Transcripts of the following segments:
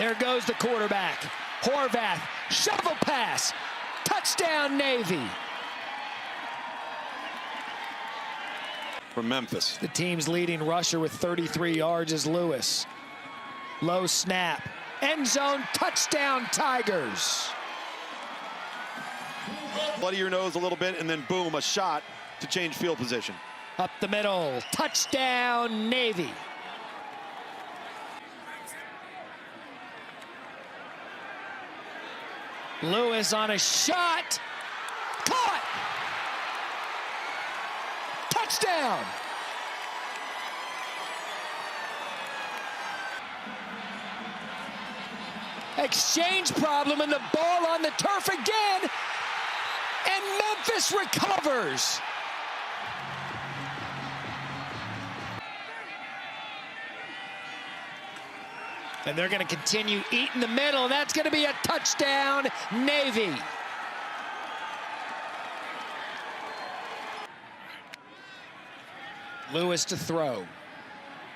There goes the quarterback. Horvath, shovel pass. Touchdown, Navy. From Memphis. The team's leading rusher with 33 yards is Lewis. Low snap. End zone, touchdown, Tigers. Bloody your nose a little bit, and then boom, a shot to change field position. Up the middle, touchdown, Navy. Lewis on a shot. Caught. Touchdown. Exchange problem and the ball on the turf again. And Memphis recovers. And they're going to continue eating the middle. That's going to be a touchdown, Navy. Lewis to throw.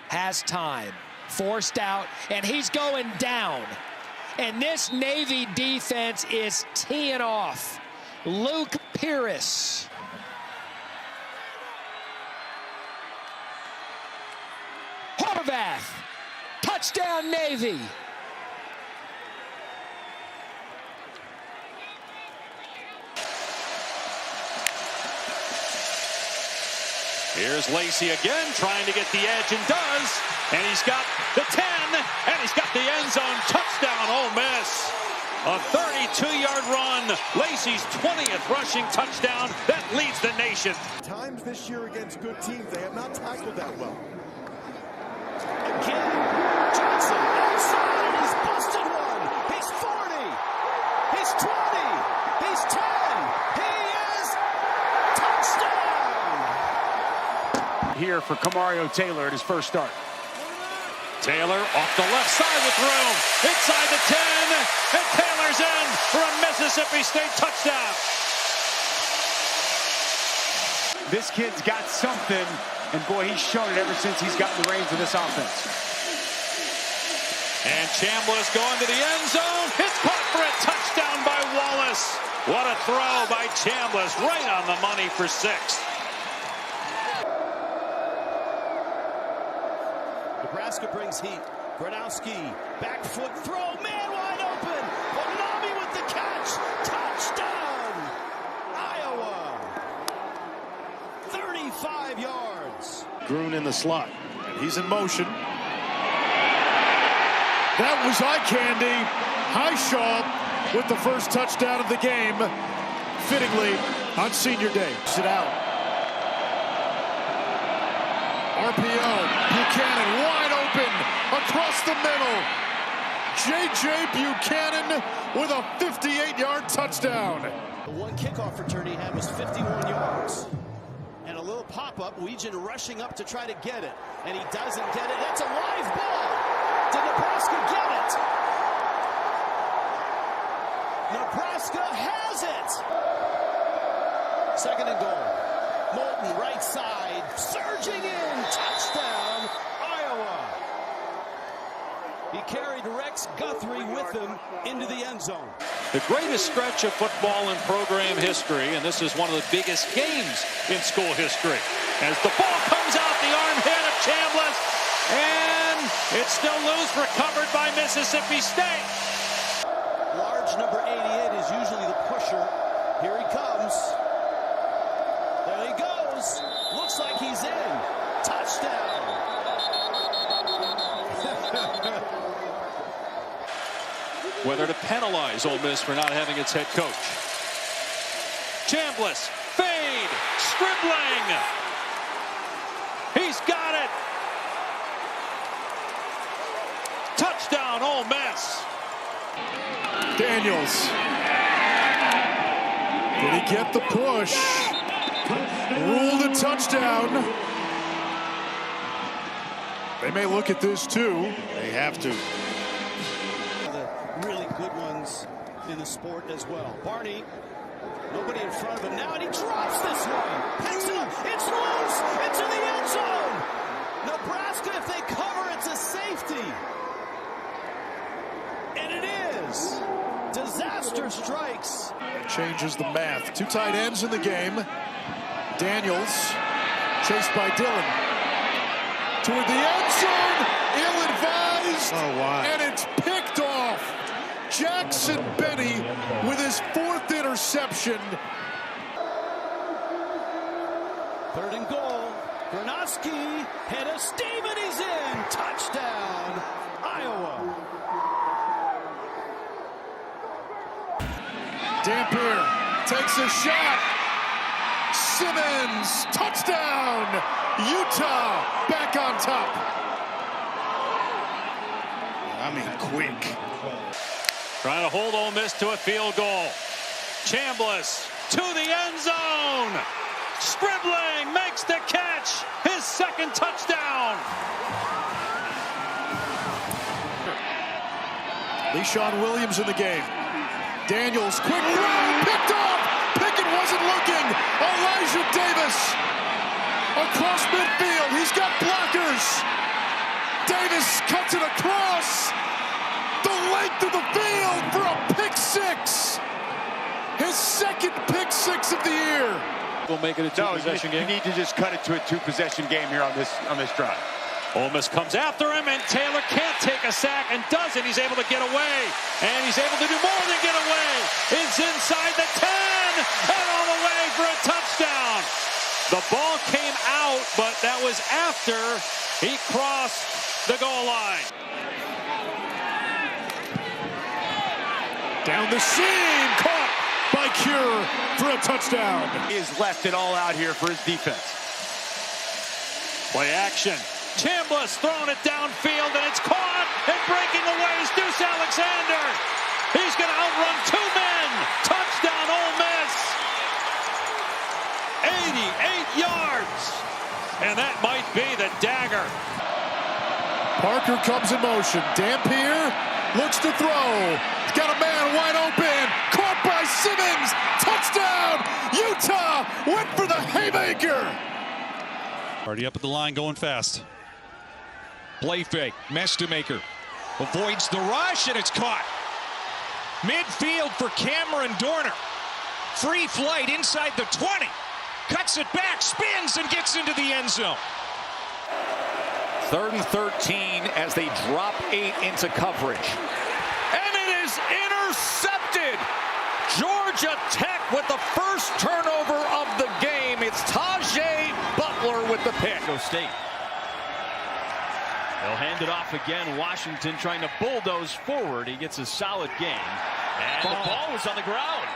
Has time. Forced out, and he's going down. And this Navy defense is teeing off. Luke Pierce. Horvath. Touchdown, Navy. Here's Lacey again, trying to get the edge, and does. And he's got the 10, and he's got the end zone. Touchdown, Ole Miss. A 32-yard run. Lacey's 20th rushing touchdown. That leads the nation. Times this year against good teams, they have not tackled that well. Again, Johnson outside. He's busted one. He's 40. He's 20. He's 10. He is touchdown. Here for Camario Taylor at his first start. Taylor off the left side with room. Inside the 10. And Taylor's in for a Mississippi State touchdown. This kid's got something, and boy, he's shown it ever since he's gotten the reins of this offense. And Chambliss going to the end zone. It's caught for a touchdown by Wallace. What a throw by Chambliss, right on the money for 6. Nebraska brings heat. Gronowski, back foot throw, man wide open. Wanami with the catch. Touchdown, Iowa. 35 yards. Grun in the slot, and he's in motion. That was eye candy. Highshaw with the first touchdown of the game, fittingly on senior day. Sit out. RPO, Buchanan wide open across the middle. J.J. Buchanan with a 58-yard touchdown. The one kickoff return he had was 51 yards. And a little pop-up, Weegan rushing up to try to get it. And he doesn't get it. That's a live ball. Did Nebraska get it? Nebraska has it. Second and goal. Moulton, right side, surging in. Touchdown, Iowa. He carried Rex Guthrie with him into the end zone. The greatest stretch of football in program history, and this is one of the biggest games in school history. As the ball comes out, the arm hit of Chambliss, and it's still loose, recovered by Mississippi State. Large number 88 is usually the pusher. Here he comes. There he goes. Looks like he's in. Touchdown. Whether to penalize Ole Miss for not having its head coach. Chambliss, fade, Stribling. He's got it. Touchdown, Ole Miss. Daniels. Did he get the push? Ruled a touchdown. They may look at this too. They have to. The really good ones in the sport as well. Barney, nobody in front of him now, and he drops this one. Picks it up. It's loose. Into the end zone. Nebraska, if they cover, it's a safety. changes the math. Two tight ends in the game. Daniels, chased by Dillon. Toward the end zone, ill-advised, and it's picked off. Jackson Benny with his 4th interception. 3rd and goal. Gronoski, head of steam, and he's in. Touchdown, Iowa. Dampier takes a shot. Simmons, touchdown. Utah back on top. I mean, quick. Trying to hold Ole Miss to a field goal. Chambliss to the end zone. Scribbling makes the catch. His 2nd touchdown. LeShawn Williams in the game. Daniels, quick throw, picked off. Pickett wasn't looking. Elijah Davis across midfield. He's got blockers. Davis cuts it across the length of the field for a pick 6. His 2nd pick 6 of the year. We'll make it a 2-possession game. You need to just cut it to a 2-possession game here on this drive. Ole Miss comes after him, and Taylor can't take a sack and doesn't. He's able to get away, and he's able to do more than get away. It's inside the 10 and all the way for a touchdown. The ball came out, but that was after he crossed the goal line. Down the seam, caught by Cure for a touchdown. He has left it all out here for his defense. Play action. Chambliss throwing it downfield, and it's caught, and breaking away is Deuce Alexander. He's going to outrun 2 men. Touchdown, Ole Miss. 88 yards. And that might be the dagger. Parker comes in motion. Dampier looks to throw. He's got a man wide open. Caught by Simmons. Touchdown. Utah went for the haymaker. Already up at the line, going fast. Play fake. Mestemaker avoids the rush, and it's caught. Midfield for Cameron Dorner. Free flight inside the 20. Cuts it back, spins, and gets into the end zone. 3rd and 13 as they drop 8 into coverage. And it is intercepted. Georgia Tech with the first turnover of the game. It's Tajay Butler with the pick. Go State. They'll hand it off again. Washington trying to bulldoze forward. He gets a solid gain. And the ball was on the ground.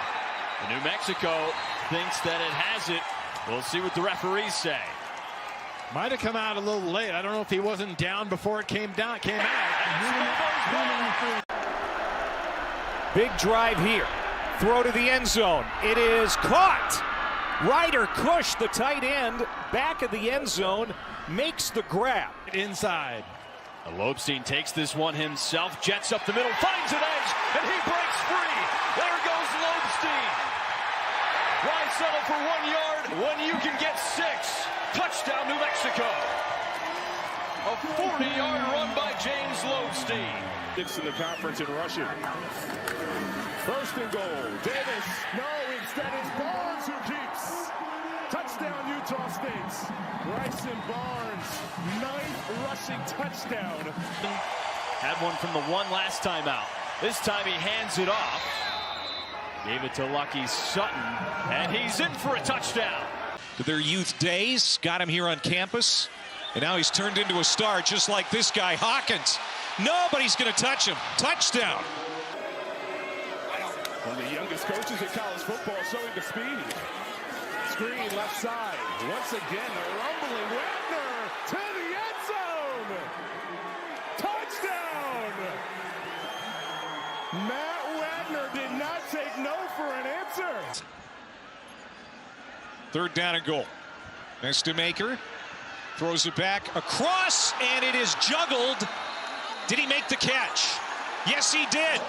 New Mexico thinks that it has it. We'll see what the referees say. Might have come out a little late. I don't know if he wasn't down before it came out. Big drive here. Throw to the end zone. It is caught. Ryder Cush, the tight end, back of the end zone, makes the grab. Inside. Lobstein takes this one himself, jets up the middle, finds an edge, and he breaks free. There goes Lobstein. Why settle for 1 yard when you can get 6? Touchdown, New Mexico. A 40-yard run by James Lobstein. It's in the conference in rushing. 1st and goal. Davis. No, instead it's Barnes who keeps. Touchdown, Utah State. Bryson Barnes, 9th rushing touchdown. Had one from the 1 last time out. This time he hands it off. Gave it to Lucky Sutton, and he's in for a touchdown. To their youth days, got him here on campus, and now he's turned into a star just like this guy, Hawkins. Nobody's going to touch him. Touchdown. One of the youngest coaches in college football showing the speed. Screen left side. Once again, a rumbling Wagner to the end zone. Touchdown! Matt Wagner did not take no for an answer. 3rd down and goal. Mestemaker throws it back across, and it is juggled. Did he make the catch? Yes, he did.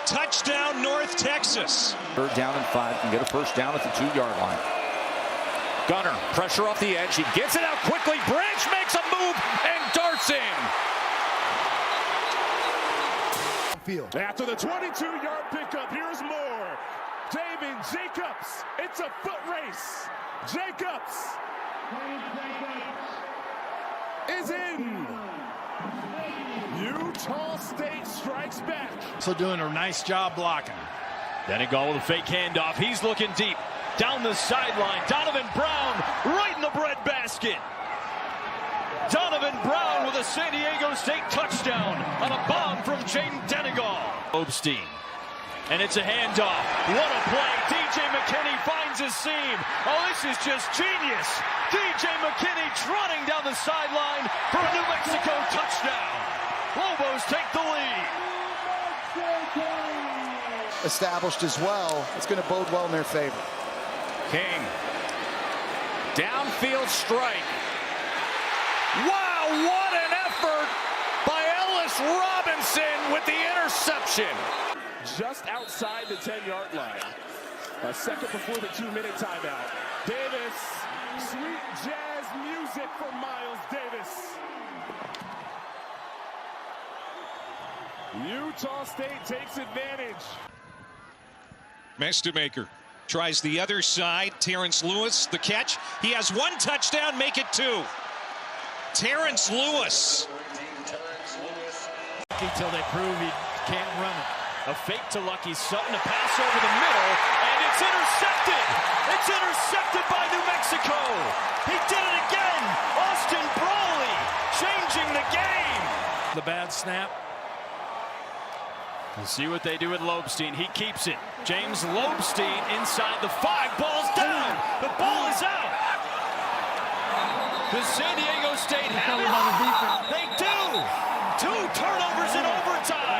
Touchdown, North Texas. 3rd down and 5, can get a first down at the 2-yard line. Gunner, pressure off the edge. He gets it out quickly. Branch makes a move and darts in. After the 22-yard pickup, here's more. driving. Jacobs. It's a foot race. Jacobs is in. Utah State strikes back. So doing a nice job blocking. Donegal with a fake handoff. He's looking deep. Down the sideline. Donovan Brown right in the breadbasket. Donovan Brown with a San Diego State touchdown on a bomb from Jaden Donegal. Obstein. And it's a handoff. What a play. DJ McKinney finds his seam. Oh, this is just genius. DJ McKinney trotting down the sideline for a New Mexico touchdown. Lobos take the lead. Established as well. It's going to bode well in their favor. King. Downfield strike. Wow, what an effort by Ellis Robinson with the interception. Just outside the 10-yard line. A second before the 2-minute timeout. Davis, sweet jazz music for Miles Davis. Utah State takes advantage. Mestemaker tries the other side. Terrence Lewis, the catch. He has one touchdown, make it two. Terrence Lewis. Until they prove he can't run it. A fake to Lucky Sutton, a pass over the middle, and it's intercepted. It's intercepted by New Mexico. He did it again. Austin Brawley changing the game. The bad snap. We'll see what they do with Lobstein. He keeps it. James Lobstein inside the 5. Ball's down. The ball is out. Does San Diego State have it? They do. 2 turnovers in overtime.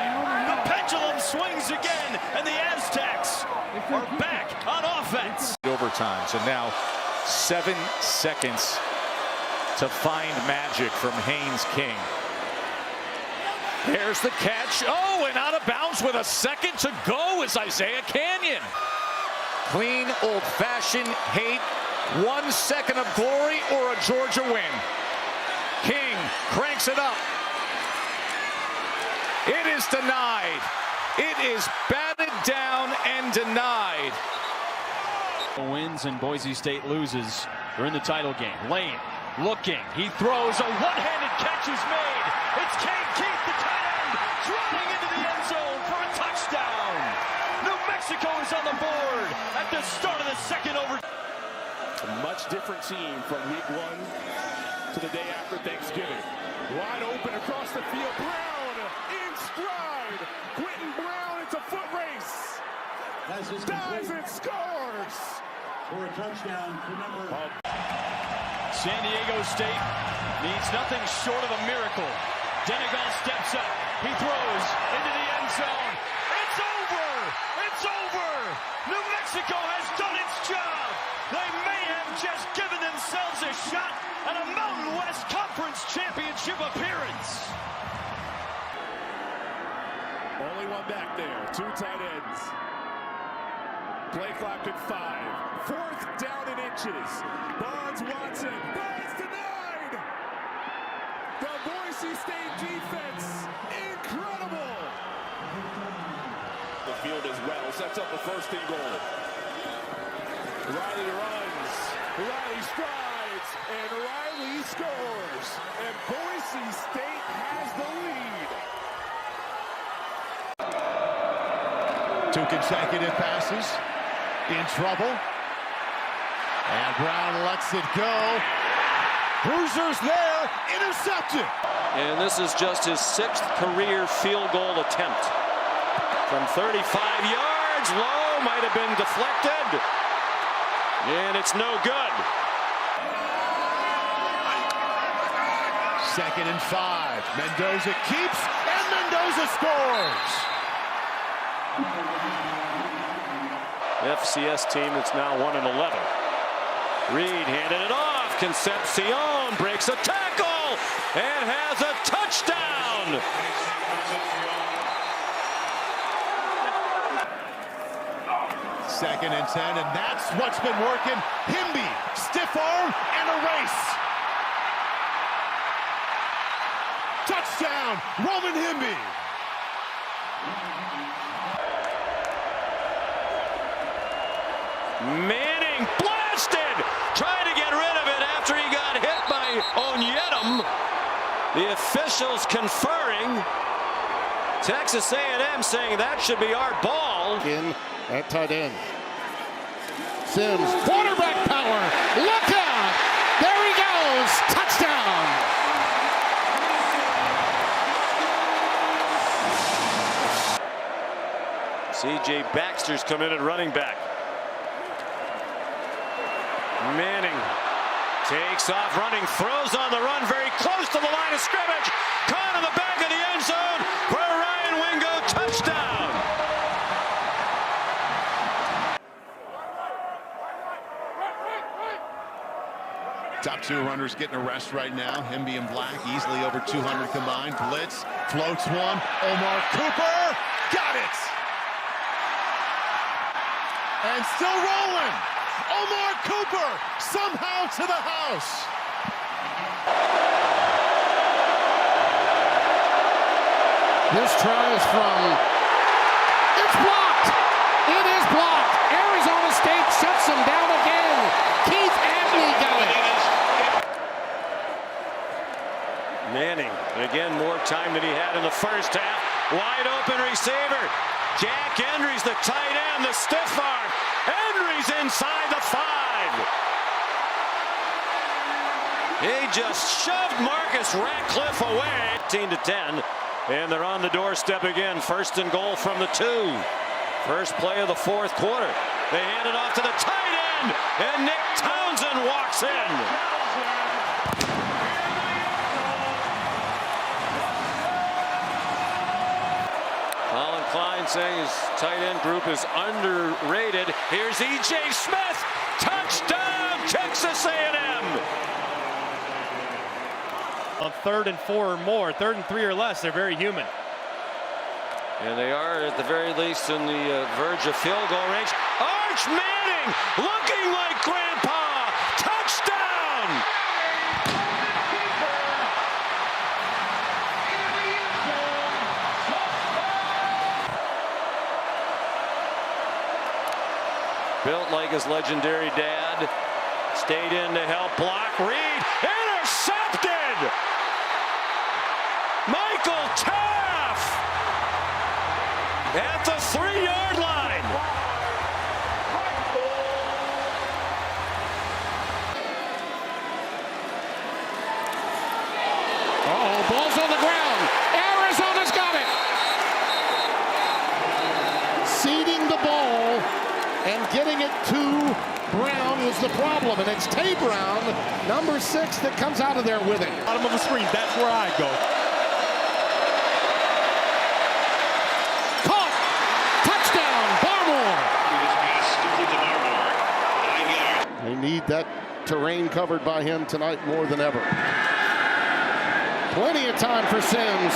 The pendulum swings again, and the Aztecs are back on offense. Overtime. So now 7 seconds to find magic from Haynes King. There's the catch. Oh, and out of bounds with a second to go is Isaiah Canyon. Clean, old-fashioned hate. 1 second of glory or a Georgia win. King cranks it up. It is denied. It is batted down and denied. Wins and Boise State loses. They're in the title game. Lane looking. He throws. A one-handed catch is made. It's Cade Keith, the tight end, driving into the end zone for a touchdown. New Mexico is on the board at the start of the second over. A much different team from week 1 to the day after Thanksgiving. Wide open across the field. Brown in stride. Quentin Brown, it's a foot race. Dives and scores. For a touchdown for number. San Diego State needs nothing short of a miracle. Donegal steps up. He throws into the end zone. It's over. It's over. New Mexico has done its job. They may have just given themselves a shot at a Mountain West Conference Championship appearance. Only one back there. 2 tight ends. Play clock at 5. 4th down in inches. Barnes Watson. Barnes denied. The Boise State defense. Incredible. The field as well. Sets up the first and goal. Riley runs. Riley strides. And Riley scores. And Boise State has the lead. 2 consecutive passes. In trouble. And Brown lets it go. Bruiser's there. Intercepted. And this is just his 6th career field goal attempt. From 35 yards, low, might have been deflected. And it's no good. 2nd and 5. Mendoza keeps, and Mendoza scores. FCS team that's now 1-11. Reed handed it off. Concepcion breaks a tackle and has a touchdown. 2nd and 10, and that's what's been working. Himby, stiff arm, and a race. Touchdown, Roman Himby. Manning blasted, trying to get rid of it after he got hit by Onyedem. The officials conferring. Texas A&M saying that should be our ball. In at tight end. Sims, quarterback power. Look out! There he goes! Touchdown! C.J. Baxter's come in at running back. Manning takes off running, throws on the run, very close to the line of scrimmage. Caught in the back of the end zone for a Ryan Wingo touchdown. Top two runners getting a rest right now. Him being black, easily over 200 combined. Blitz, floats one. Omar Cooper, got it! And still rolling. Omar Cooper, somehow to the house. This try is from... It's blocked! It is blocked! Arizona State shuts them down again. Keith Abney got it. Manning, again, more time than he had in the first half. Wide open receiver. Jack Endry's the tight end, the stiff arm. Endry's inside the 5. He just shoved Marcus Ratcliffe away. 15-10, and they're on the doorstep again. First and goal from the 2. First play of the fourth quarter. They hand it off to the tight end, and Nick Townsend walks in. Colin Klein saying his tight end group is underrated. Here's E.J. Smith. Touchdown, Texas A&M. On 3rd and 4 or more, 3rd and 3 or less, they're very human. And they are, at the very least, in the verge of field goal range. Arch Manning looking like Grandpa. Touchdown! Built like his legendary dad. Stayed in to help block. Reed intercepted! Michael Taff at the 3-yard line. Uh-oh, ball's on the ground. Arizona's got it. Seeding the ball and getting it to Brown was the problem, and it's Tay Brown, number 6, that comes out of there with it. Bottom of the screen, that's where I go. Caught! Touchdown, Barmore! They need that terrain covered by him tonight more than ever. Plenty of time for Sims.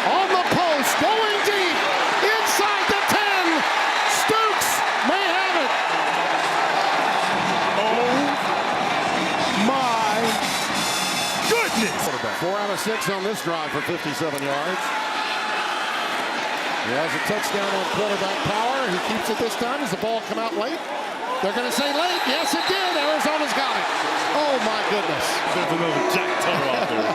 On the post, going deep, inside the 10. Stooks may have it. My goodness! 4 out of 6 on this drive for 57 yards. He has a touchdown on quarterback power. He keeps it this time. Does the ball come out late? They're going to say late. Yes, it did. Arizona's got it. Oh, my goodness. There's another Jack Tutter out there.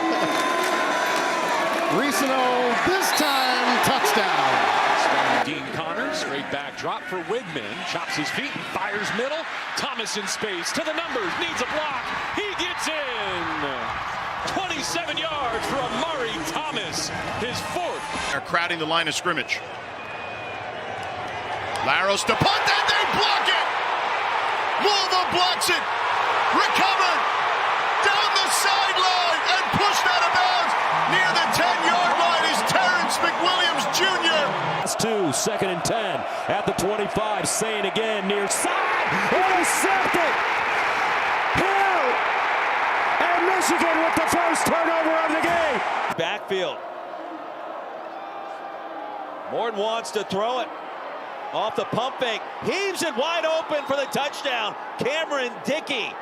Ricino, this time, touchdown. Dean Connors, straight back drop for Wigman. Chops his feet and fires middle. Thomas in space to the numbers. Needs a block. He gets in. 27 yards for Amari Thomas. His 4th. They're crowding the line of scrimmage. Laros to punt, and they block it! Louisville blocks it. Recovered. Down the sideline and pushed out of bounds. Near the 10-yard line is Terrence McWilliams Jr. That's 2, 2nd and 10 at the 25. Saying again near side. Intercepted. Hill. And Michigan with the first turnover of the game. Backfield. Morton wants to throw it. Off the pump fake. Heaves it wide open for the touchdown. Cameron Dickey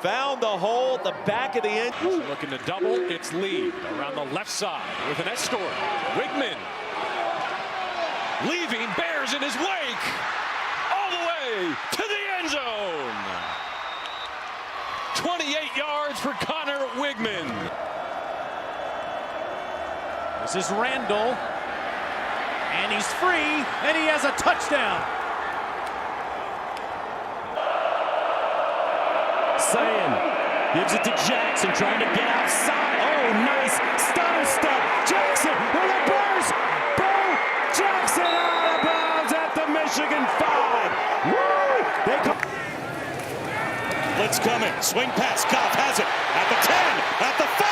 found the hole at the back of the end. Looking to double. It's Lee around the left side with an escort. Wigman leaving, Bears in his wake. All the way to the end end zone. 28 yards for Connor Wigman. This is Randall, and he's free, and he has a touchdown. Sayin gives it to Jackson, trying to get outside. Oh, nice stunner step. Jackson with a burst. Boom! Jackson out of bounds at the Michigan 5. Woo! They come. Blitz coming. Swing pass. Goff has it. At the 10. At the 5.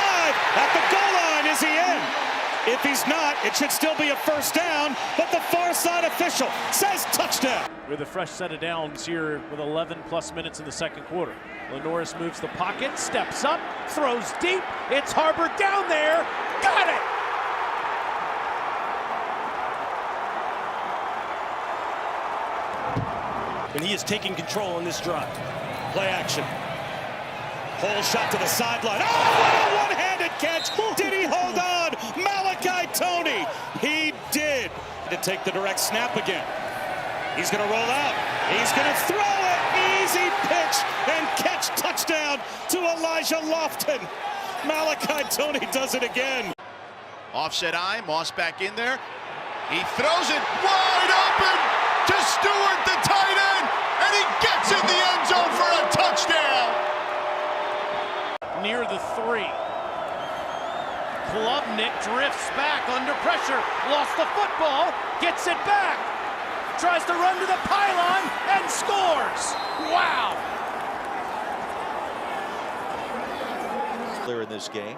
At the goal line. Is he in? If he's not, it should still be a first down, but the far side official says touchdown. With a fresh set of downs here with 11 plus minutes in the second quarter. Lenoris moves the pocket, steps up, throws deep. It's Harbor down there. Got it! And he is taking control on this drive. Play action. Whole shot to the sideline. Oh, what a one-handed catch. Did he hold on? Malachi Tony. He did. To take the direct snap again. He's going to roll out. He's going to throw it. Easy pitch and catch. Touchdown to Elijah Lofton. Malachi Tony does it again. Offset eye, Moss back in there. He throws it wide open to Stewart, the tight end, and he gets in the end zone for a touchdown. Near the 3. Klubnik drifts back under pressure. Lost the football. Gets it back. Tries to run to the pylon and scores. Wow. Clear in this game.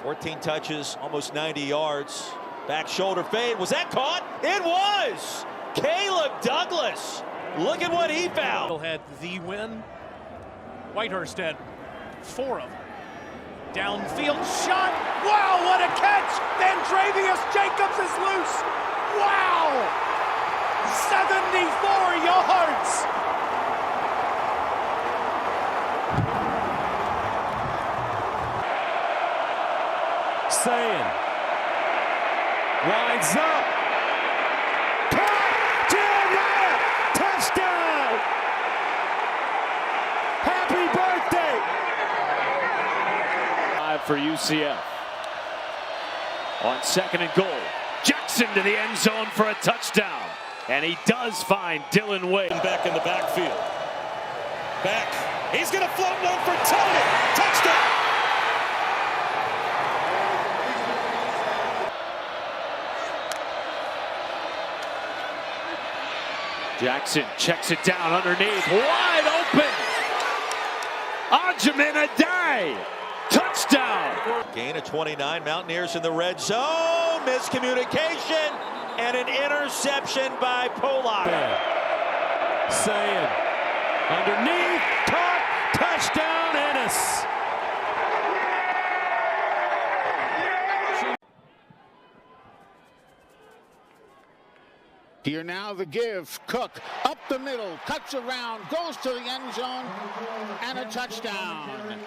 14 touches, almost 90 yards. Back shoulder fade. Was that caught? It was. Caleb Douglas. Look at what he found. Had the win. Whitehurst had 4 of them. Downfield shot. Wow, what a catch. Then Travius Jacobs is loose. Wow. 74 yards. Sayin winds up. Jeremiah, touchdown. Happy birthday. For UCF. On 2nd and goal. Jackson to the end zone for a touchdown. And he does find Dylan Wade. Back in the backfield. Back. He's going to float one for Tony. Touchdown. Jackson checks it down underneath. Wide open. Ajamin Adai. Touchdown. Gain of 29. Mountaineers in the red zone. Miscommunication and an interception by Polak. Sayin underneath. Caught. Touchdown, Ennis. Here now the give. Cook up the middle, cuts around, goes to the end zone, and a touchdown.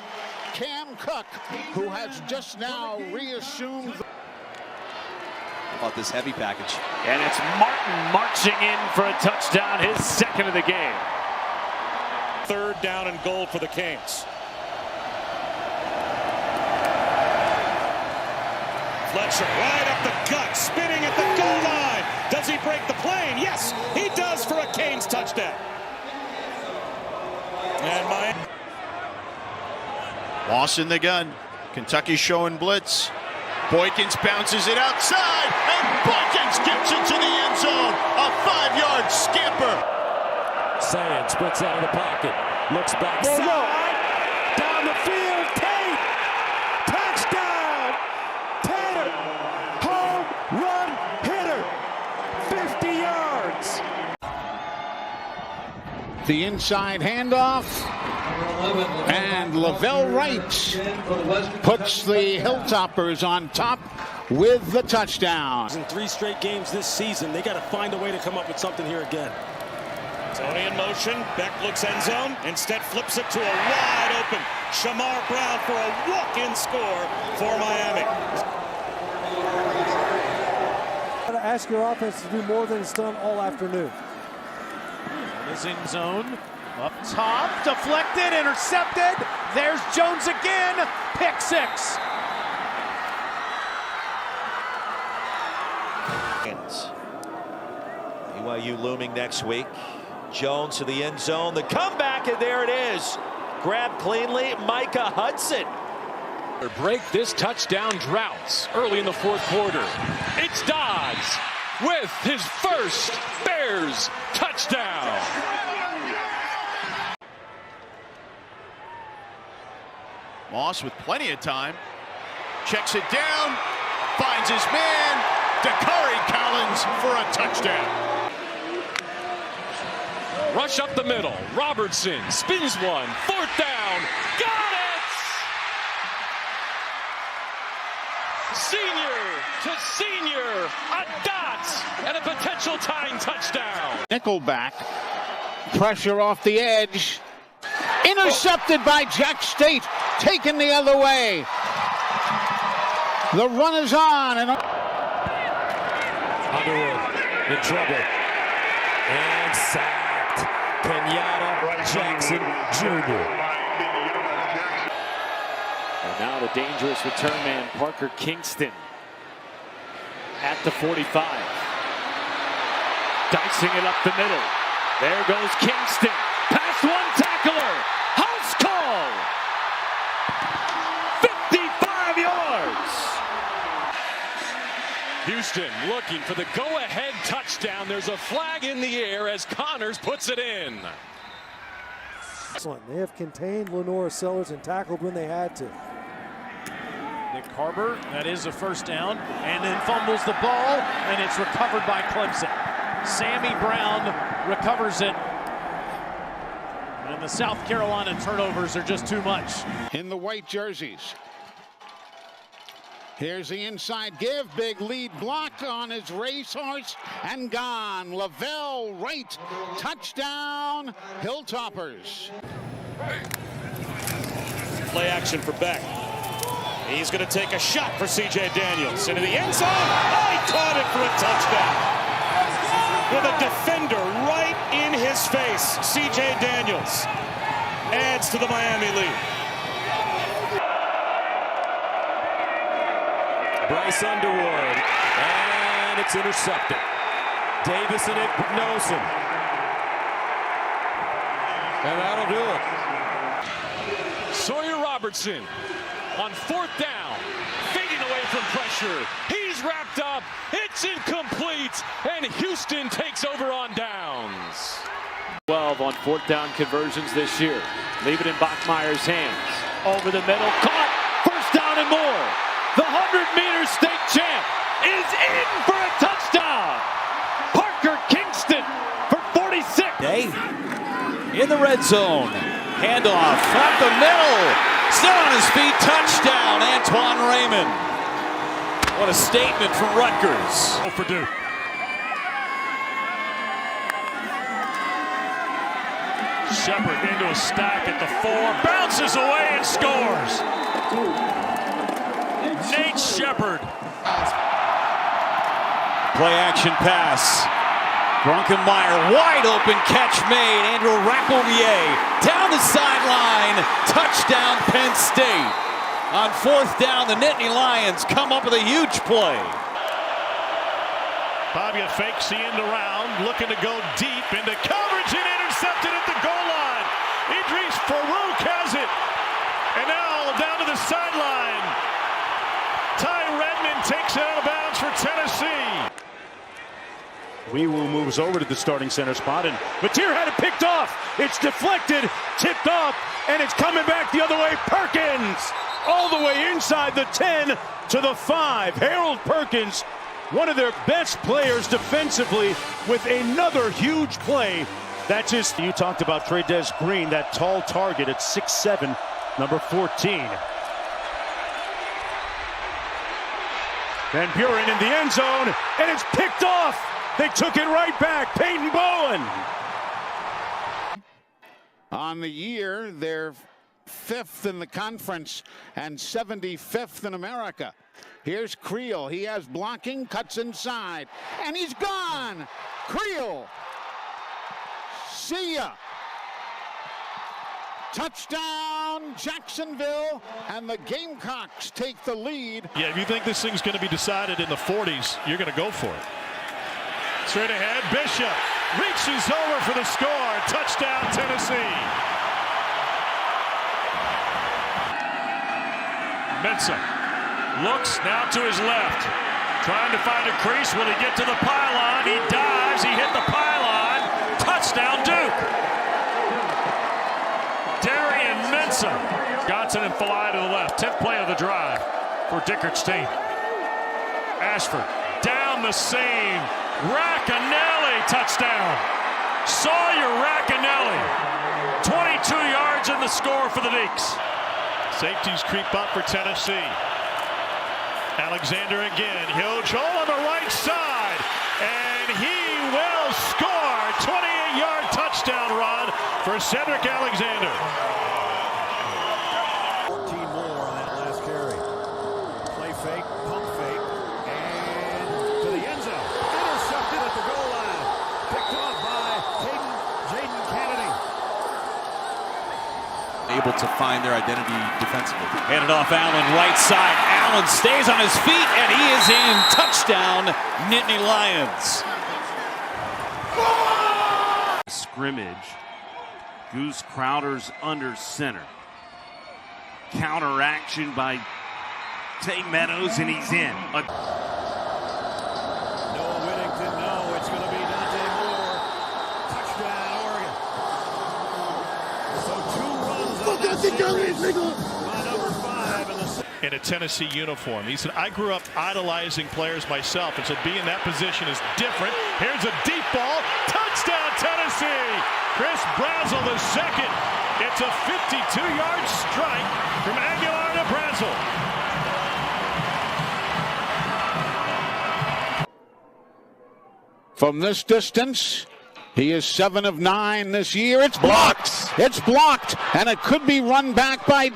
Cam Cook, who has just now reassumed. How about this heavy package? And it's Martin marching in for a touchdown, his 2nd of the game. 3rd down and goal for the Canes. Fletcher right up the gut, spinning at the goal line. Does he break the plane? Yes, he does for a Canes touchdown. And Moss in the gun. Kentucky showing blitz. Boykins bounces it outside, and Boykins gets it to the end zone. A 5-yard scamper. Sayin splits out of the pocket. Looks backside. Down the field. Tate. Touchdown. Tater. Home run hitter. 50 yards. The inside handoff. And Lavelle Wright puts the Hilltoppers on top with the touchdown. In 3 straight games this season, they got to find a way to come up with something here again. Tony in motion. Beck looks end zone. Instead flips it to a wide open Shamar Brown for a walk-in score for Miami. Got to ask your offense to do more than it's done all afternoon. His end zone, up top, deflected, intercepted. There's Jones again, pick six. BYU looming next week. Jones to the end zone, the comeback, and there it is. Grabbed cleanly, Micah Hudson. Break this touchdown drought early in the fourth quarter. It's Dodds with his first Bears touchdown. Moss with plenty of time. Checks it down. Finds his man. Dakari Collins for a touchdown. Rush up the middle. Robertson spins one. Fourth down. Got it! Senior to senior. A dot and a potential tying touchdown. Nickelback. Pressure off the edge. Intercepted by Jack State. Taken the other way. The run is on. And Underwood in trouble. And sacked. Kenyatta Jackson Jr. And now the dangerous return man, Parker Kingston, at the 45. Dicing it up the middle. There goes Kingston. Past one tackler. House call. 55 yards. Houston looking for the go-ahead touchdown. There's a flag in the air as Connors puts it in. Excellent. They have contained Lenore Sellers and tackled when they had to. Nick Harbor, that is a first down, and then fumbles the ball, and it's recovered by Clemson. Sammy Brown recovers it. And the South Carolina turnovers are just too much. in the white jerseys. Here's the inside give. Big lead block on his racehorse and gone. Lavelle Wright. Touchdown, Hilltoppers. Play action for Beck. He's going to take a shot for C.J. Daniels. Into the end zone. Oh, he caught it for a touchdown. With a defender right in his face. C.J. Daniels adds to the Miami lead. Bryce Underwood, and it's intercepted. Davis and it with Nelson. And that'll do it. Sawyer Robertson on fourth down, fading away from pressure. He's wrapped up, it's incomplete, and Houston takes over on downs. 12 on fourth down conversions this year. Leave it in Bachmeier's hands. Over the middle, caught, first down and more. The 100-meter state champ is in for a touchdown. Parker Kingston for 46. Day in the red zone. Handoff up the middle. Still on his feet. Touchdown, Antoine Raymond. What a statement from Rutgers. For Duke. Shepard into a stack at the 4. Bounces away and scores. Nate Shepard. Play action pass. Brunkenmeyer, wide open catch made. Andrew Rapelier down the sideline. Touchdown, Penn State. On fourth down, the Nittany Lions come up with a huge play. Pavia fakes the end around, looking to go deep into coverage and intercepted at the goal line. Idris Farouk has it. And now down to the sideline. Ty Redmond takes it out of bounds for Tennessee. Weewu moves over to the starting center spot, and Mateer had it picked off. It's deflected, tipped off, and it's coming back the other way. Perkins all the way inside the 10 to the 5. Harold Perkins, one of their best players defensively, with another huge play. That's just, you talked about Trey'Dez Green, that tall target at 6'7", number 14. Van Buren in the end zone, and it's picked off. They took it right back. Peyton Bowen. On the year, they're 5th in the conference and 75th in America. Here's Creel. He has blocking, cuts inside, and he's gone. Creel See ya. Touchdown, Jacksonville, and the Gamecocks take the lead. Yeah, if you think this thing's going to be decided in the 40s, you're going to go for it. Straight ahead, Bishop reaches over for the score. Touchdown, Tennessee. Mensah looks now to his left, trying to find a crease. Will he get to the pylon? He dives. He hit the pylon. Touchdown, Duke. Darian Mensah. Johnson and Falai to the left. 10th play of the drive for Dickert's team. Ashford down the seam. Racanelli touchdown. Sawyer Racanelli. 22 yards in the score for the Deeks. Safeties creep up for Tennessee. Alexander again. Huge hole on the right side. And he will score. 28-yard touchdown run for Cedric Alexander. 14 more on that last carry. Play fake, pump fake, and to the end zone. Intercepted at the goal line. Picked off by Jaden Kennedy. Able to find their identity defensively. Handed off Allen, right side. Allen stays on his feet, and he is in. Touchdown, Nittany Lions. Scrimmage. Goose Crowder's under center. Counter action by Tay Meadows, and he's in. Noah Whittington, no, it's going to be Dante Moore. Touchdown, Oregon. So 2 runs on that series by number 5 in the in a Tennessee uniform. He said, I grew up idolizing players myself, and so being in that position is different. Here's a deep ball. Touchdown, Tennessee! Chris Brazel the second. It's a 52-yard strike from Aguilar to Brazel. From this distance, he is 7 of 9 this year. It's blocked. It's blocked, and it could be run back by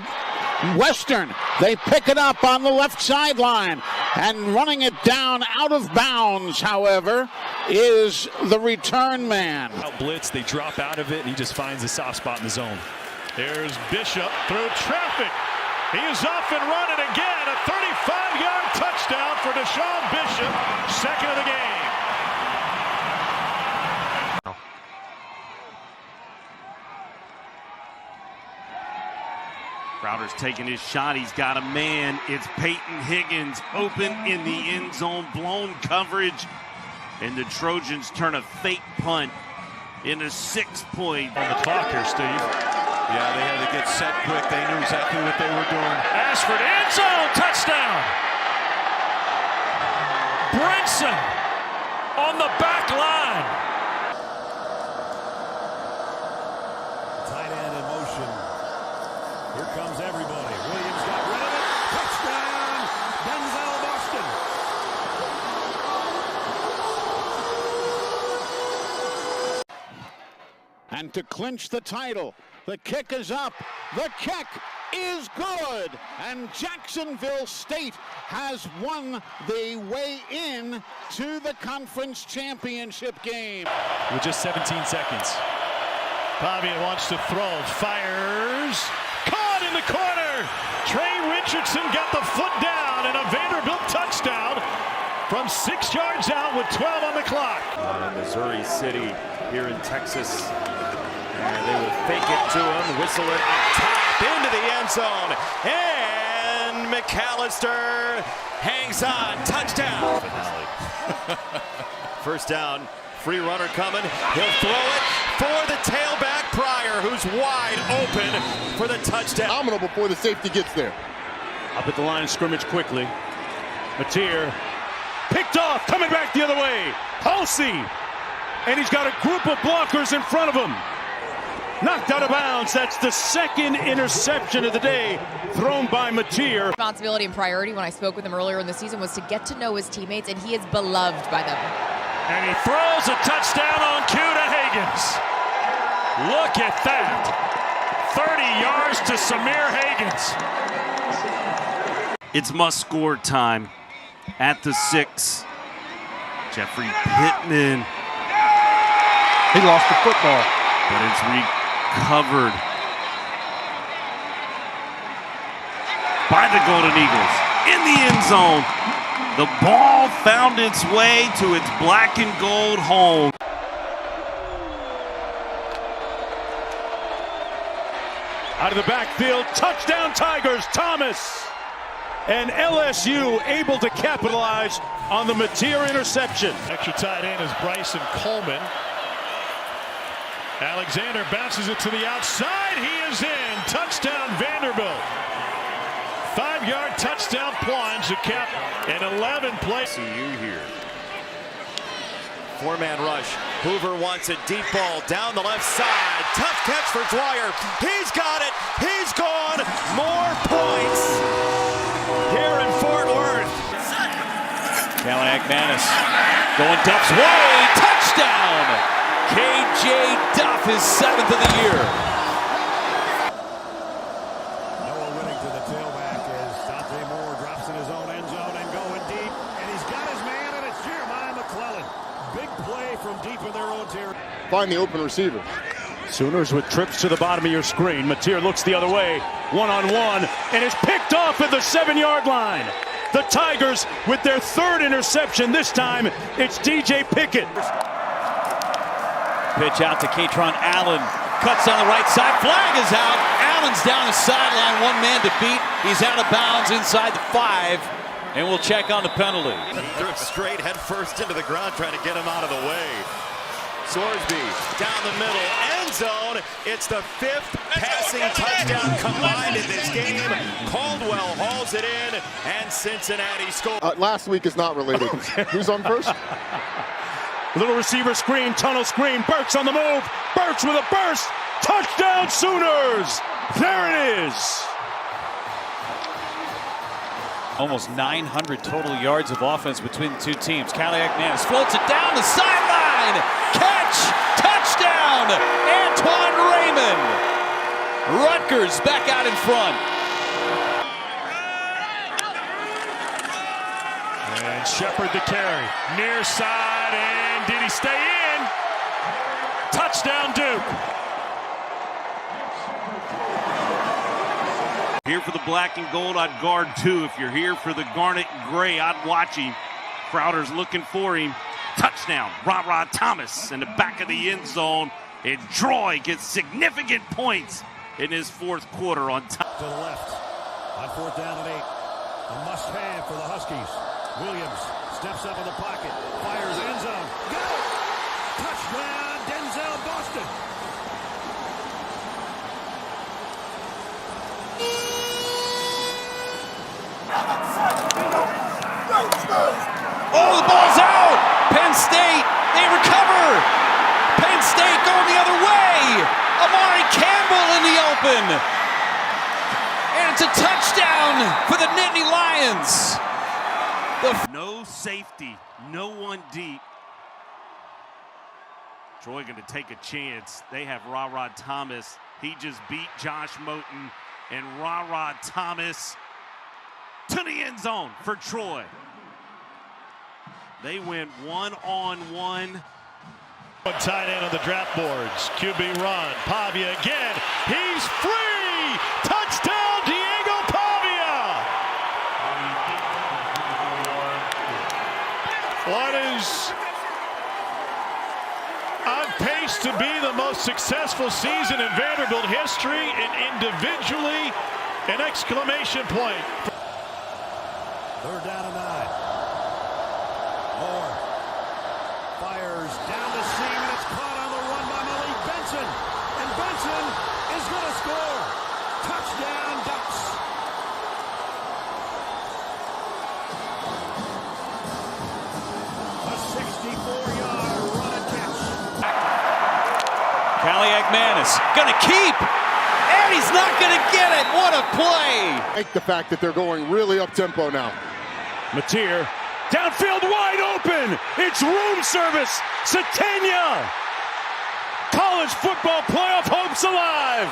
Western. They pick it up on the left sideline, and running it down out of bounds, however, is the return man. Blitz, they drop out of it, and he just finds the soft spot in the zone. Here's Bishop through traffic. He is off and running again. A 35-yard touchdown for Deshaun Bishop, second of the game. Crowder's taking his shot. He's got a man. It's Peyton Higgins open in the end zone. Blown coverage. And the Trojans turn a fake punt in a 6-point. On the clock here, Steve. Yeah, they had to get set quick. They knew exactly what they were doing. Ashford, end zone, touchdown. Brinson on the back line. tight end in motion. Here comes everybody. Williams got rid of it. Touchdown, Denzel Boston. And to clinch the title, the kick is up. The kick is good. And Jacksonville State has won the way in to the conference championship game. With just 17 seconds. Pavian wants to throw, fires, caught in the corner. Trey Richardson got the foot down, and a Vanderbilt touchdown from 6 yards out with 12 on the clock. Missouri City here in Texas. And they will fake it to him, whistle it up top into the end zone. And McAllister hangs on, touchdown. First down, free runner coming. He'll throw it for the tailback Pryor, who's wide open for the touchdown. Phenomenal before the safety gets there. Up at the line of scrimmage quickly. Mateer picked off, coming back the other way. Halsey, and he's got a group of blockers in front of him. Knocked out of bounds. That's the second interception of the day thrown by Mateer. Responsibility and priority when I spoke with him earlier in the season was to get to know his teammates, and he is beloved by them. And he throws a touchdown on cue to Higgins. Look at that. 30 yards to Samir Higgins. It's must-score time at the 6. Jeffrey Pittman. He lost the football. but it's recovered by the Golden Eagles in the end zone. The ball found its way to its black and gold home. Out of the backfield, touchdown Tigers, Thomas. And LSU able to capitalize on the Mateer interception. Extra tight end is Bryson Coleman. Alexander bounces it to the outside. He is in. Touchdown Vanderbilt. 5-yard touchdown plunge to cap an 11-play. See you here. 4-man rush. Hoover wants a deep ball down the left side. Tough catch for Dwyer. He's got it. He's gone. More points here in Fort Worth. Manis going Duff's way. Touchdown. KJ Duff, his 7th of the year. Noah winning to the tailback as Dante Moore drops in his own end zone and going deep. And he's got his man, and it's Jeremiah McClellan. Big play from deep in their own territory. Find the open receiver. Sooners with trips to the bottom of your screen. Mateer looks the other way, one-on-one, and is picked off at the 7-yard line. The Tigers with their 3rd interception. This time, it's DJ Pickett. Pitch out to Katron Allen. Cuts down the right side. Flag is out. Allen's down the sideline. 1 man to beat. He's out of bounds inside the 5. And we'll check on the penalty. Threw straight head first into the ground, trying to get him out of the way. Sorsby down the middle, end zone. It's the 5th passing touchdown combined in this game. Caldwell hauls it in, and Cincinnati scores. Last week is not related. Who's on first? Little receiver screen, tunnel screen. Burks on the move. Burks with a burst. Touchdown Sooners. There it is. Almost 900 total yards of offense between the two teams. Manis floats it down the sideline. Catch. Touchdown. Antoine Raymond. Rutgers back out in front. And Shepard the carry. Near side, and did he stay in? Touchdown Duke. Here for the black and gold, I'd guard 2. If you're here for the garnet and gray, I'd watch him. Crowder's looking for him. Touchdown, Ra Thomas in the back of the end zone. And Troy gets significant points in his 4th quarter on top. To the left on 4th down and 8. A must-have for the Huskies. Williams steps up in the pocket, fires end zone. Got it! Touchdown, Denzel Boston. Oh, the ball's out! Penn State, they recover! Penn State going the other way! Amari Campbell in the open! And it's a touchdown for the Nittany Lions! No safety, no one deep. Troy going to take a chance. They have Ra Thomas. He just beat Josh Moten, and Ra Thomas to the end zone for Troy. They went 1-on-1. Tight end on the draft boards. QB run. Pavia again. He's free. Touchdown, Diego Pavia. What is on pace to be the most successful season in Vanderbilt history, and individually an exclamation point. 3rd down and 9. Moore fires down the seam, and it's caught on the run by Malik Benson. And Benson is going to score. Touchdown, Ducks. A 64-yard run and catch. Manis gonna keep, and he's not gonna get it. What a play! I like the fact that they're going really up-tempo now. Mateer, downfield wide open. It's room service. Satania. College football playoff hopes alive.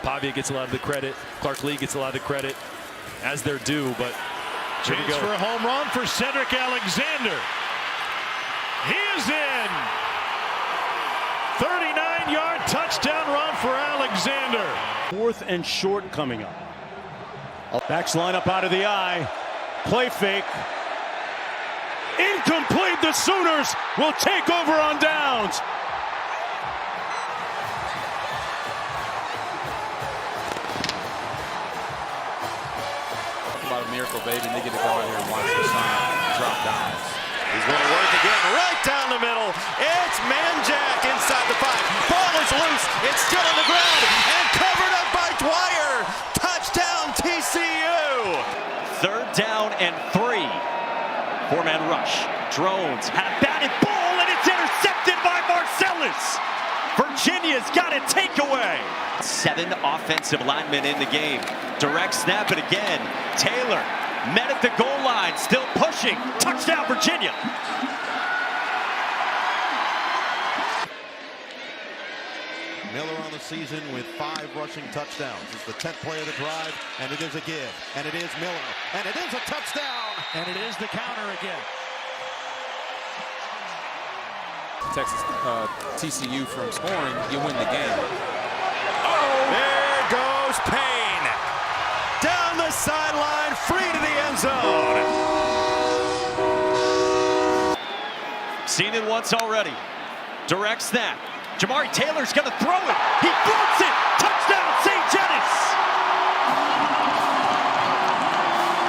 Pavia gets a lot of the credit. Clark Lee gets a lot of the credit, as they're due, but Chance for a home run for Cedric Alexander. He is in. 39-yard touchdown run for Alexander. 4th and short coming up. Backs line up out of the eye. Play fake. Incomplete. The Sooners will take over on downs. Talk about a miracle, baby, and they get to come out here and watch the sun drop dimes. He's going to work again, right down the middle. It's Manjack inside the 5. Ball is loose. It's still on the ground and covered up by Dwyer. Touchdown TCU. 3rd down and 3. 4-man rush. Drones had a batted ball and it's intercepted by Marcellus. Virginia's got a takeaway. 7 offensive linemen in the game. Direct snap it again. Taylor met at the goal line, still pushing. Touchdown, Virginia. Miller on the season with 5 rushing touchdowns. It's the 10th play of the drive, and it is a give. And it is Miller. And it is a touchdown. And it is the counter again. Texas TCU from scoring, you win the game. Oh, there goes Penn. Down the sideline, free to the end zone. Seen it once already. Direct snap. Jamari Taylor's going to throw it. He floats it. Touchdown, St. Dennis.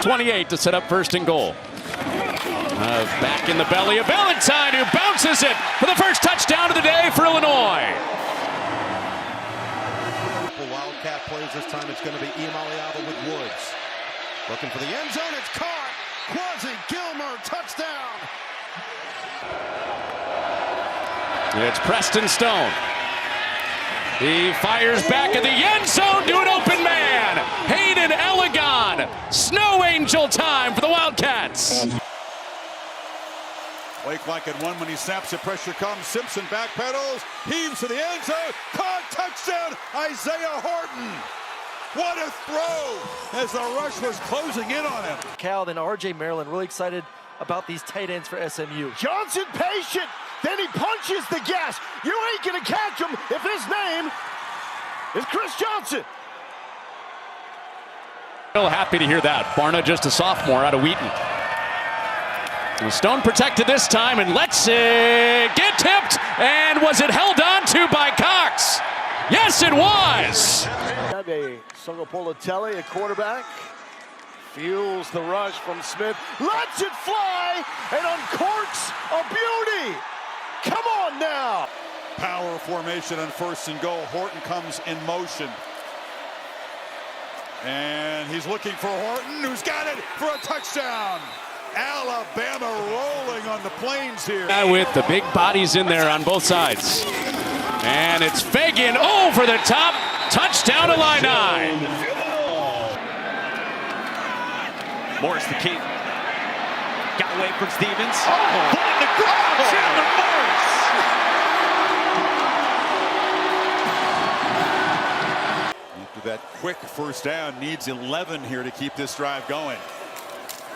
28 to set up 1st and goal. Back in the belly of Valentine, who bounces it for the first touchdown of the day for Illinois. Wildcat plays this time. It's going to be Imaliava with Woods. Looking for the end zone. It's caught. Quasi Gilmer, touchdown. It's Preston Stone. He fires back at the end zone to an open man. Hayden Elegon. Snow Angel time for the Wildcats. Blake Blanket one when he snaps it. Pressure comes. Simpson backpedals. Heaves to the end zone. Caught. Touchdown. Isaiah Horton. What a throw as the rush was closing in on him. Cal, then R.J. Maryland, really excited about these tight ends for SMU. Johnson patient. Then he punches the gas. You ain't going to catch him if his name is Chris Johnson. Real happy to hear that. Barna just a sophomore out of Wheaton. Stone protected this time, and let's get tipped. And was it held on to by Cox? Yes, it was. Songapolatelli, a quarterback, feels the rush from Smith, lets it fly, and uncorks a beauty. Come on now. Power formation on 1st and goal. Horton comes in motion. And he's looking for Horton, who's got it for a touchdown. Alabama rolling on the plains here. With the big bodies in there on both sides. And it's Fagan over the top. Touchdown to Illini. Morris the key. Got away from Stevens. Put in the ground. Chandler Morris. After that quick 1st down, needs 11 here to keep this drive going.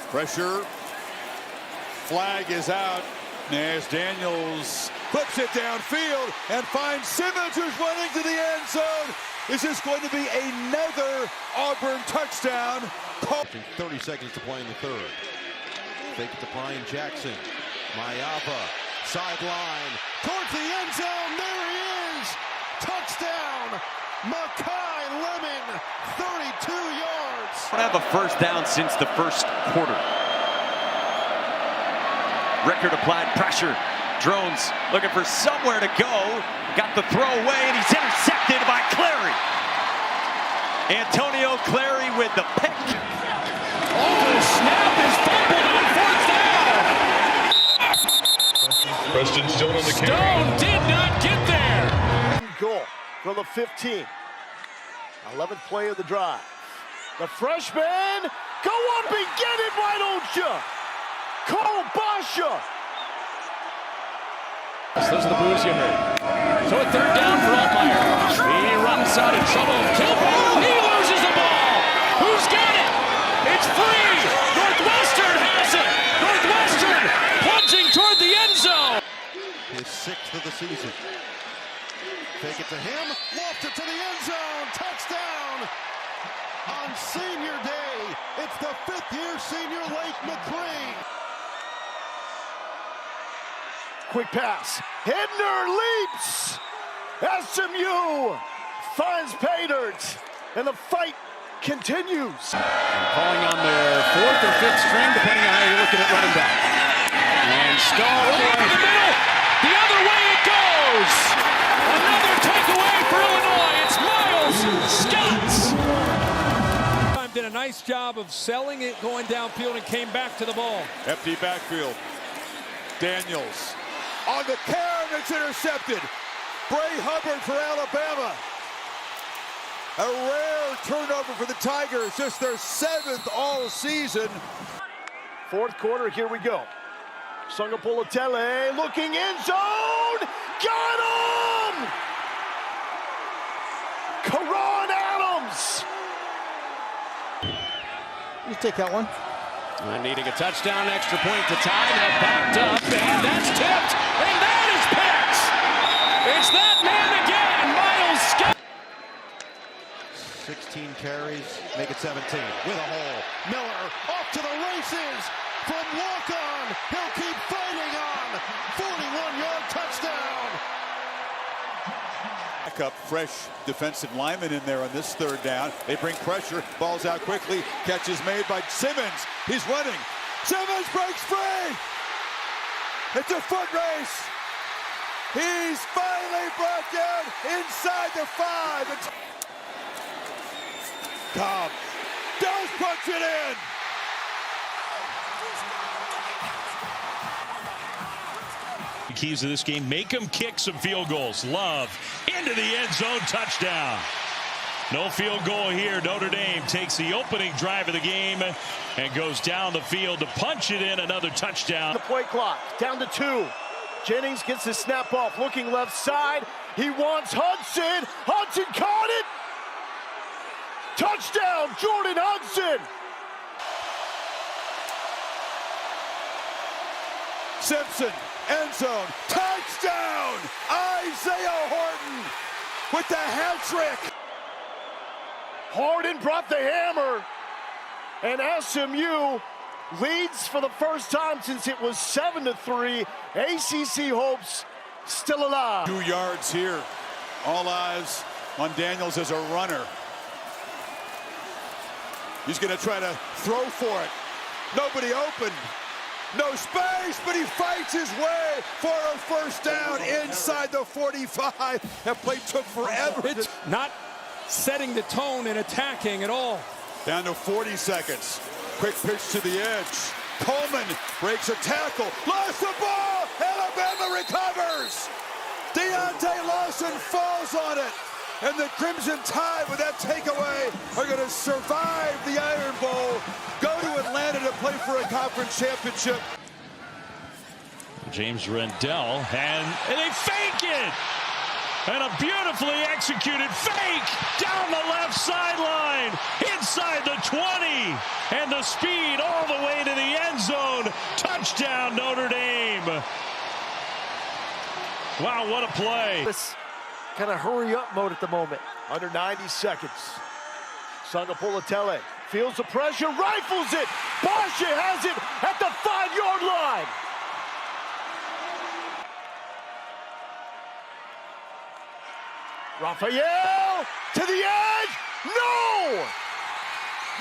Pressure. Flag is out as Daniels clips it downfield and finds Simmons, who's running to the end zone. Is this going to be another Auburn touchdown? 30 seconds to play in the 3rd. Fake it to Brian Jackson. Mayava, sideline, towards the end zone. There he is. Touchdown. Makai Lemon, 32 yards. Don't have a 1st down since the 1st quarter. Record applied pressure. Drones looking for somewhere to go. Got the throw away, and he's intercepted by Clary. Antonio Clary with the pick. Oh, snap is fumbled on 4th down. Preston Stone on the carry. Stone did not get there. Goal from the 15. 11th play of the drive. The freshman, go up and get it, why don't you? Cole Basha. Those are the boos you heard. So a 3rd down for Altmaier. He runs out in trouble. Kilball, he loses the ball. Who's got it? It's free. Northwestern. 6th of the season. Take it to him, loft it to the end zone, touchdown! On senior day, it's the 5th-year senior Lake McCrane. Quick pass. Hidner leaps. SMU finds Paydirt, and the fight continues. Calling on their 4th or 5th string, depending on how you're looking at running back. And Stahl in the middle. The other way it goes. Another takeaway for Illinois. It's Miles Scott. Did a nice job of selling it, going downfield, and came back to the ball. Empty backfield. Daniels on the carry, and it's intercepted. Bray Hubbard for Alabama. A rare turnover for the Tigers, just their 7th all season. 4th quarter, here we go. Sangapulatele looking end zone. Got him! Karan Adams. You take that one. Needing a touchdown, extra point to tie. Now backed up, and that's tipped, and that is picked. It's that man again, Miles Scott. 16 carries, make it 17 with a hole. Miller off to the races from walk-on. He'll keep fighting on. 41-yard touchdown. Back up, fresh defensive lineman in there on this 3rd down. They bring pressure, ball's out quickly. Catch is made by Simmons. He's running. Simmons breaks free. It's a foot race. He's finally brought down inside the 5. It's Cobb does punch it in. Keys of this game, make them kick some field goals. Love into the end zone, touchdown. No field goal here. Notre Dame takes the opening drive of the game and goes down the field to punch it in, another touchdown. The play clock down to 2. Jennings gets the snap off, looking left side. He wants Hudson. Hudson caught it. Touchdown, Jordan Hudson. Simpson, end zone, touchdown! Isaiah Horton with the hat trick. Horton brought the hammer, and SMU leads for the first time since it was 7-3. ACC hopes still alive. 2 yards here. All eyes on Daniels as a runner. He's going to try to throw for it. Nobody open. No space, but he fights his way for a first down inside the 45. That play took forever. It's not setting the tone and attacking at all. Down to 40 seconds. Quick pitch to the edge. Coleman breaks a tackle. Lost the ball. Alabama recovers. Deontay Lawson falls on it. And the Crimson Tide, with that takeaway, are going to survive the Iron Bowl, go to Atlanta to play for a conference championship. James Rendell, and they fake it! And a beautifully executed fake down the left sideline, inside the 20, and the speed all the way to the end zone. Touchdown, Notre Dame. Wow, what a play. Kind of hurry up mode at the moment. Under 90 seconds. Sangapulatele feels the pressure, rifles it. Basha has it at the 5-yard line. Raphael to the edge. No!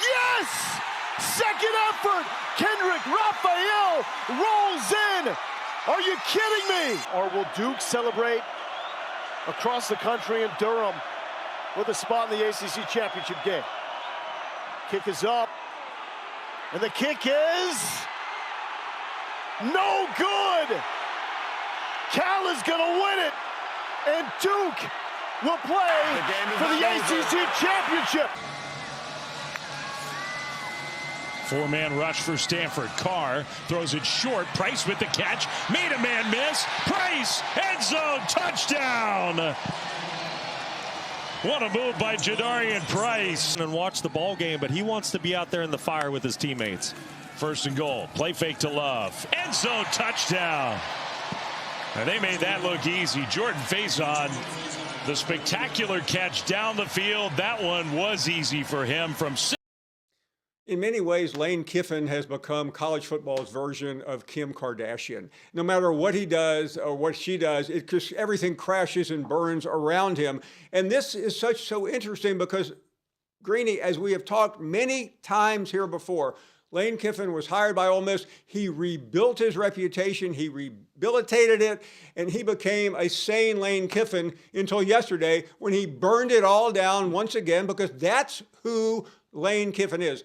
Yes! Second effort. Kendrick Raphael rolls in. Are you kidding me? Or will Duke celebrate across the country in Durham with a spot in the ACC championship game? Kick is up, and the kick is no good. Cal is gonna win it, and Duke will play for the ACC championship. Four-man rush for Stanford. Carr throws it short. Price with the catch. Made a man miss. Price, end zone, touchdown. What a move by Jadarian Price. And watch the ball game, but he wants to be out there in the fire with his teammates. First and goal. Play fake to Love. End zone, touchdown. And they made that look easy. Jordan Faison, the spectacular catch down the field. That one was easy for him from. In many ways, Lane Kiffin has become college football's version of Kim Kardashian. No matter what he does or what she does, it just everything crashes and burns around him. And this is so interesting because, Greeny, as we have talked many times here before, Lane Kiffin was hired by Ole Miss. He rebuilt his reputation. He rehabilitated it, and he became a sane Lane Kiffin until yesterday when he burned it all down once again, because that's who Lane Kiffin is.